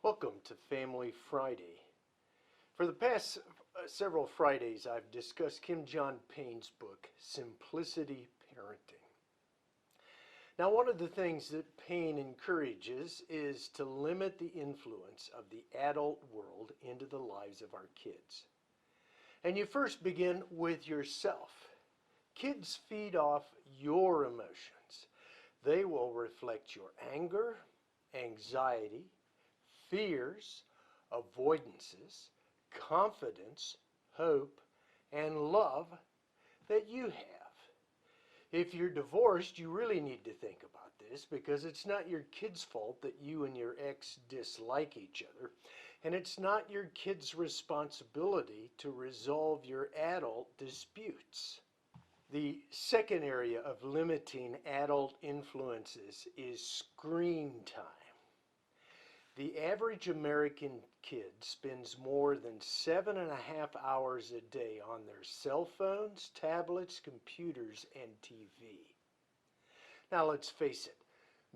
Welcome to Family Friday. For the past several Fridays, I've discussed Kim John Payne's book, Simplicity Parenting. Now, one of the things that Payne encourages is to limit the influence of the adult world into the lives of our kids. And you first begin with yourself. Kids feed off your emotions. They will reflect your anger, anxiety, fears, avoidances, confidence, hope, and love that you have. If you're divorced, you really need to think about this because it's not your kid's fault that you and your ex dislike each other, and it's not your kid's responsibility to resolve your adult disputes. The second area of limiting adult influences is screen time. The average American kid spends more than 7.5 hours a day on their cell phones, tablets, computers, and TV. Now let's face it,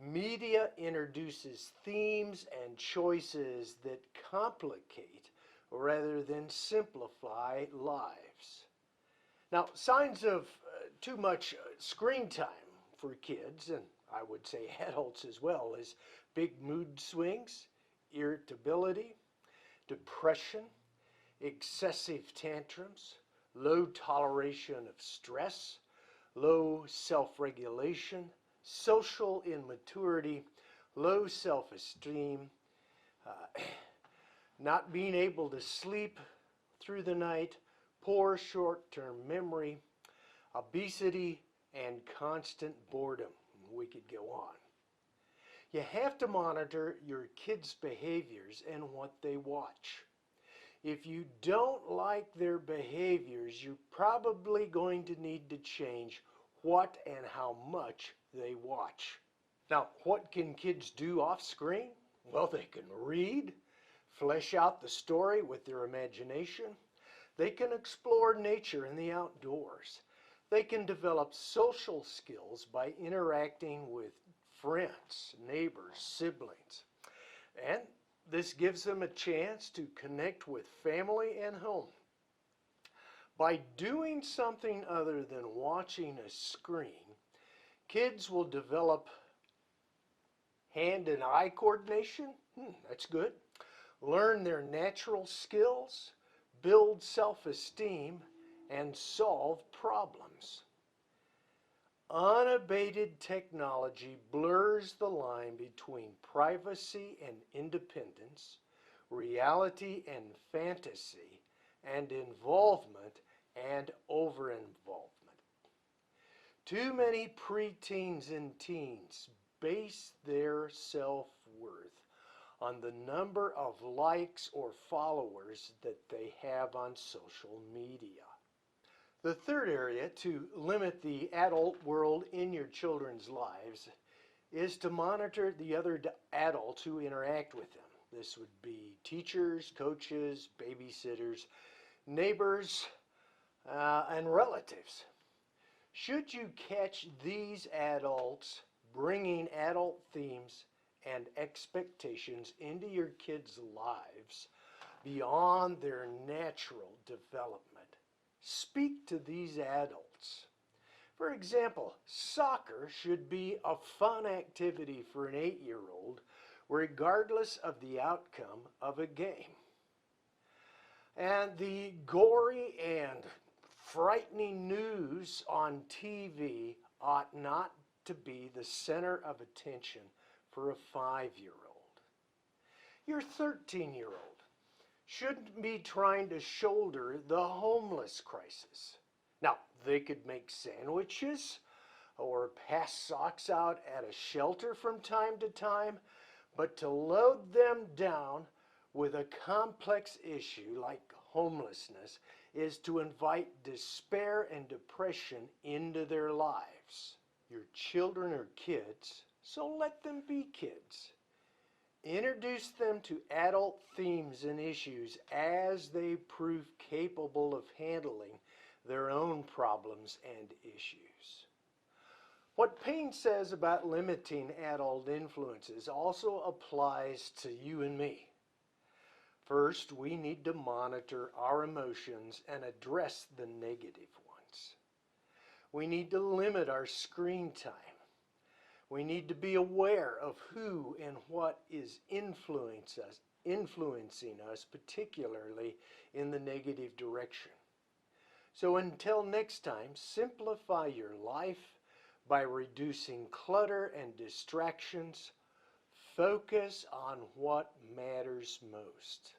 media introduces themes and choices that complicate rather than simplify lives. Now, signs of too much screen time for kids, and I would say adults as well, is big mood swings, irritability, depression, excessive tantrums, low toleration of stress, low self-regulation, social immaturity, low self-esteem, not being able to sleep through the night, poor short-term memory, obesity, and constant boredom. We could go on. You have to monitor your kids' behaviors and what they watch. If you don't like their behaviors, you're probably going to need to change what and how much they watch. Now, what can kids do off screen? Well, they can read, flesh out the story with their imagination. They can explore nature and the outdoors. They can develop social skills by interacting with friends, neighbors, siblings. And this gives them a chance to connect with family and home. By doing something other than watching a screen, kids will develop hand and eye coordination. That's good. Learn their natural skills, build self-esteem, and solve problems. Unabated technology blurs the line between privacy and independence, reality and fantasy, and involvement and over-involvement. Too many preteens and teens base their self-worth on the number of likes or followers that they have on social media. The third area to limit the adult world in your children's lives is to monitor the other adults who interact with them. This would be teachers, coaches, babysitters, neighbors, and relatives. Should you catch these adults bringing adult themes and expectations into your kids' lives beyond their natural development, speak to these adults. For example, soccer should be a fun activity for an 8-year-old, regardless of the outcome of a game. And the gory and frightening news on TV ought not to be the center of attention for a 5-year-old. Your 13-year-old shouldn't be trying to shoulder the homeless crisis. Now, they could make sandwiches or pass socks out at a shelter from time to time, but to load them down with a complex issue like homelessness is to invite despair and depression into their lives. Your children are kids, so let them be kids. Introduce them to adult themes and issues as they prove capable of handling their own problems and issues. What Payne says about limiting adult influences also applies to you and me. First, we need to monitor our emotions and address the negative ones. We need to limit our screen time. We need to be aware of who and what is influencing us, particularly in the negative direction. So until next time, simplify your life by reducing clutter and distractions. Focus on what matters most.